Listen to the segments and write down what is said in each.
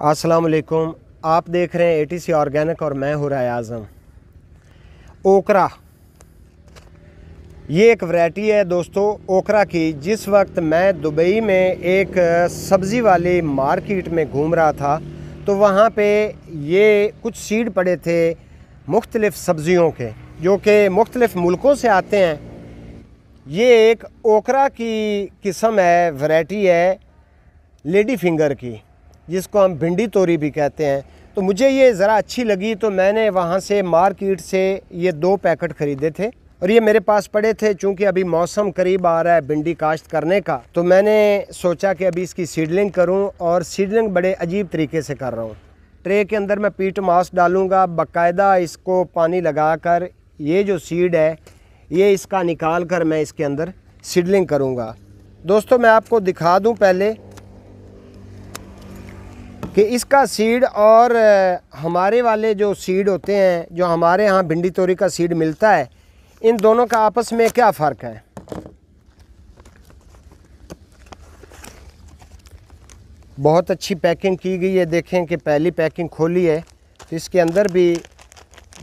अस्सलाम वालेकुम। आप देख रहे हैं ATC ऑर्गेनिक और मैं हूँ राय आज़म। ओकरा ये एक वैरायटी है दोस्तों ओकरा की। जिस वक्त मैं दुबई में एक सब्ज़ी वाली मार्केट में घूम रहा था तो वहाँ पे ये कुछ सीड पड़े थे मुख्तलिफ़ सब्ज़ियों के जो कि मुख्तलिफ़ मुल्कों से आते हैं। ये एक ओकरा की किस्म है, वैरायटी है लेडी फिंगर की, जिसको हम भिंडी तोरी भी कहते हैं। तो मुझे ये ज़रा अच्छी लगी तो मैंने वहाँ से मार्केट से ये 2 पैकेट ख़रीदे थे और ये मेरे पास पड़े थे। चूँकि अभी मौसम करीब आ रहा है भिंडी काश्त करने का, तो मैंने सोचा कि अभी इसकी सीडलिंग करूं और सीडलिंग बड़े अजीब तरीके से कर रहा हूं। ट्रे के अंदर मैं पीट मास डालूंगा, बाकायदा इसको पानी लगाकर ये जो सीड है ये इसका निकाल कर मैं इसके अंदर सीडलिंग करूँगा। दोस्तों मैं आपको दिखा दूँ पहले कि इसका सीड और हमारे वाले जो सीड होते हैं, जो हमारे यहाँ भिंडी तोरी का सीड मिलता है, इन दोनों का आपस में क्या फ़र्क है। बहुत अच्छी पैकिंग की गई है। देखें कि पहली पैकिंग खोली है तो इसके अंदर भी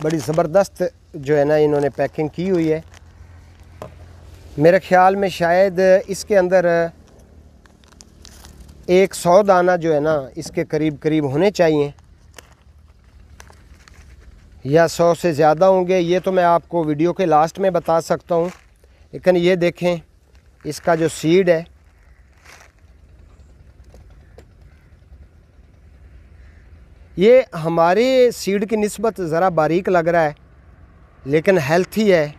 बड़ी ज़बरदस्त जो है ना इन्होंने पैकिंग की हुई है। मेरे ख़्याल में शायद इसके अंदर 100 दाना जो है ना इसके करीब करीब होने चाहिए या 100 से ज़्यादा होंगे। ये तो मैं आपको वीडियो के लास्ट में बता सकता हूँ, लेकिन ये देखें इसका जो सीड है ये हमारे सीड की निस्बत ज़रा बारीक लग रहा है लेकिन हेल्थी है।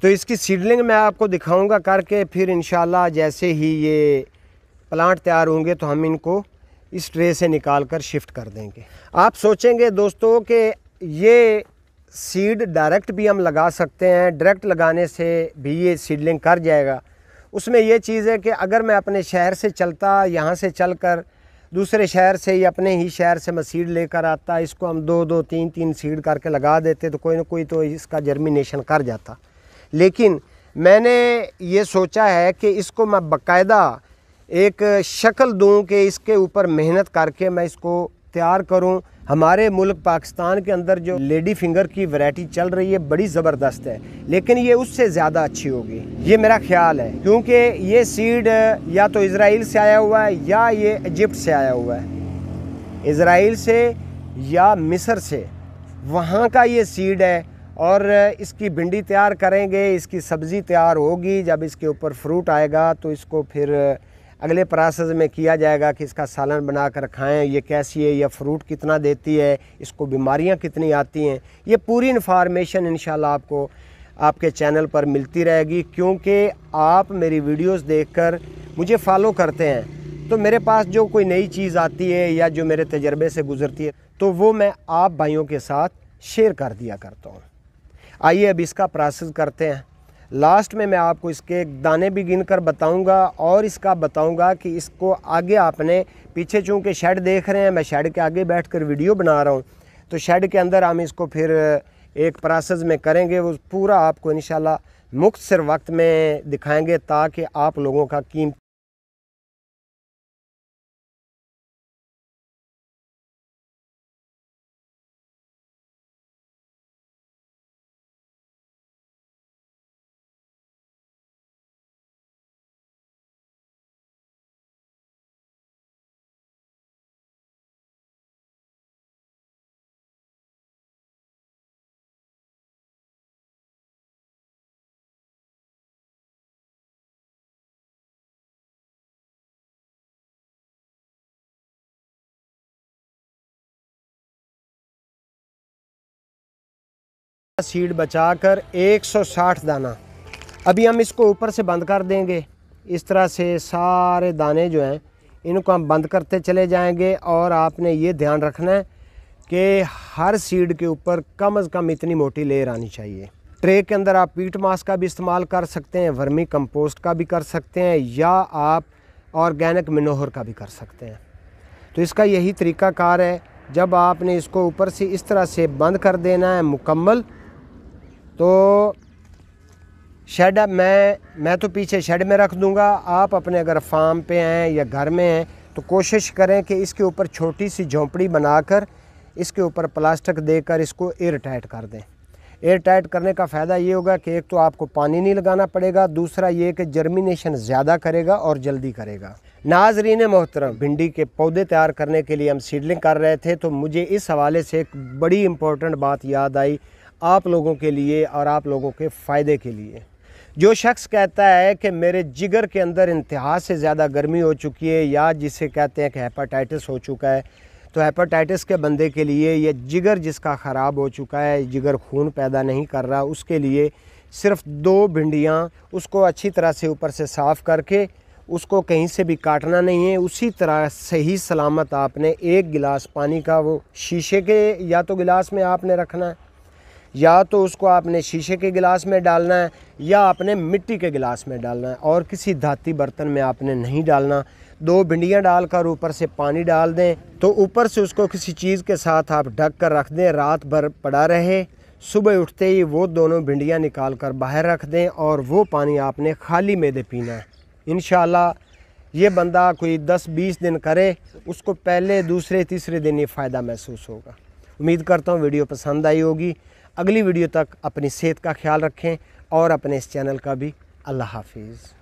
तो इसकी सीडलिंग मैं आपको दिखाऊंगा करके, फिर इंशाल्लाह जैसे ही ये प्लांट तैयार होंगे तो हम इनको इस ट्रे से निकाल कर शिफ्ट कर देंगे। आप सोचेंगे दोस्तों कि ये सीड डायरेक्ट भी हम लगा सकते हैं, डायरेक्ट लगाने से भी ये सीडलिंग कर जाएगा। उसमें ये चीज़ है कि अगर मैं अपने शहर से चलता, यहाँ से चलकर दूसरे शहर से या अपने ही शहर से मैं सीड लेकर आता, इसको हम 2-2, 3-3 सीड करके लगा देते तो कोई ना कोई तो इसका जर्मिनेशन कर जाता। लेकिन मैंने ये सोचा है कि इसको मैं बाकायदा एक शक्ल दूं कि इसके ऊपर मेहनत करके मैं इसको तैयार करूं। हमारे मुल्क पाकिस्तान के अंदर जो लेडी फिंगर की वैरायटी चल रही है बड़ी ज़बरदस्त है, लेकिन ये उससे ज़्यादा अच्छी होगी, ये मेरा ख्याल है। क्योंकि ये सीड या तो इज़राइल से आया हुआ है या ये इजिप्ट से आया हुआ है। इज़राइल से या मिस्र से, वहाँ का ये सीड है और इसकी भिंडी तैयार करेंगे, इसकी सब्ज़ी तैयार होगी। जब इसके ऊपर फ्रूट आएगा तो इसको फिर अगले प्रोसेस में किया जाएगा कि इसका सालन बना कर खाएँ, ये कैसी है, यह फ्रूट कितना देती है, इसको बीमारियां कितनी आती हैं। ये पूरी इन्फॉर्मेशन इंशाल्लाह आपको आपके चैनल पर मिलती रहेगी। क्योंकि आप मेरी वीडियोस देखकर मुझे फॉलो करते हैं तो मेरे पास जो कोई नई चीज़ आती है या जो मेरे तजर्बे से गुज़रती है तो वो मैं आप भाइयों के साथ शेयर कर दिया करता हूँ। आइए अब इसका प्रोसेस करते हैं। लास्ट में मैं आपको इसके दाने भी गिन कर बताऊँगा और इसका बताऊँगा कि इसको आगे आपने पीछे, चूँकि शेड देख रहे हैं, मैं शेड के आगे बैठकर वीडियो बना रहा हूँ, तो शेड के अंदर हम इसको फिर एक प्रोसेस में करेंगे। वो पूरा आपको इंशाल्लाह मुख्तसर वक्त में दिखाएंगे ताकि आप लोगों का कीमती सीड बचाकर 160 दाना अभी हम इसको ऊपर से बंद कर देंगे। इस तरह से सारे दाने जो हैं इनको हम बंद करते चले जाएंगे। और आपने ये ध्यान रखना है कि हर सीड के ऊपर कम से कम इतनी मोटी लेयर आनी चाहिए। ट्रे के अंदर आप पीट मास का भी इस्तेमाल कर सकते हैं, वर्मी कंपोस्ट का भी कर सकते हैं, या आप ऑर्गेनिक मनोहर का भी कर सकते हैं। तो इसका यही तरीक़ाकार है। जब आपने इसको ऊपर से इस तरह से बंद कर देना है मुकम्मल, तो शेड मैं तो पीछे शेड में रख दूंगा। आप अपने अगर फार्म पे हैं या घर में हैं तो कोशिश करें कि इसके ऊपर छोटी सी झोंपड़ी बनाकर इसके ऊपर प्लास्टिक देकर इसको एयर टाइट कर दें। एयर टाइट करने का फ़ायदा ये होगा कि एक तो आपको पानी नहीं लगाना पड़ेगा, दूसरा ये कि जर्मिनेशन ज़्यादा करेगा और जल्दी करेगा। नाज़रीन मोहतरम, भिंडी के पौधे तैयार करने के लिए हम सीडलिंग कर रहे थे, तो मुझे इस हवाले से एक बड़ी इम्पोर्टेंट बात याद आई आप लोगों के लिए और आप लोगों के फ़ायदे के लिए। जो शख्स कहता है कि मेरे जिगर के अंदर इंतहा से ज़्यादा गर्मी हो चुकी है या जिसे कहते हैं कि हेपेटाइटिस हो चुका है, तो हेपेटाइटिस के बंदे के लिए या जिगर जिसका ख़राब हो चुका है, जिगर खून पैदा नहीं कर रहा, उसके लिए सिर्फ 2 भिंडियाँ उसको अच्छी तरह से ऊपर से साफ़ करके उसको कहीं से भी काटना नहीं है। उसी तरह सही सलामत आपने 1 गिलास पानी का, वो शीशे के या तो गिलास में आपने रखना है या तो उसको आपने शीशे के गिलास में डालना है या आपने मिट्टी के गिलास में डालना है और किसी धाती बर्तन में आपने नहीं डालना। 2 भिंडियाँ डालकर ऊपर से पानी डाल दें, तो ऊपर से उसको किसी चीज़ के साथ आप ढक कर रख दें, रात भर पड़ा रहे। सुबह उठते ही वो दोनों भिंडियाँ निकाल कर बाहर रख दें और वो पानी आपने खाली मैदे पीना है। इंशाल्लाह ये बंदा कोई 10-20 दिन करे, उसको पहले दूसरे तीसरे दिन ये फ़ायदा महसूस होगा। उम्मीद करता हूँ वीडियो पसंद आई होगी। अगली वीडियो तक अपनी सेहत का ख्याल रखें और अपने इस चैनल का भी। अल्लाह हाफिज़।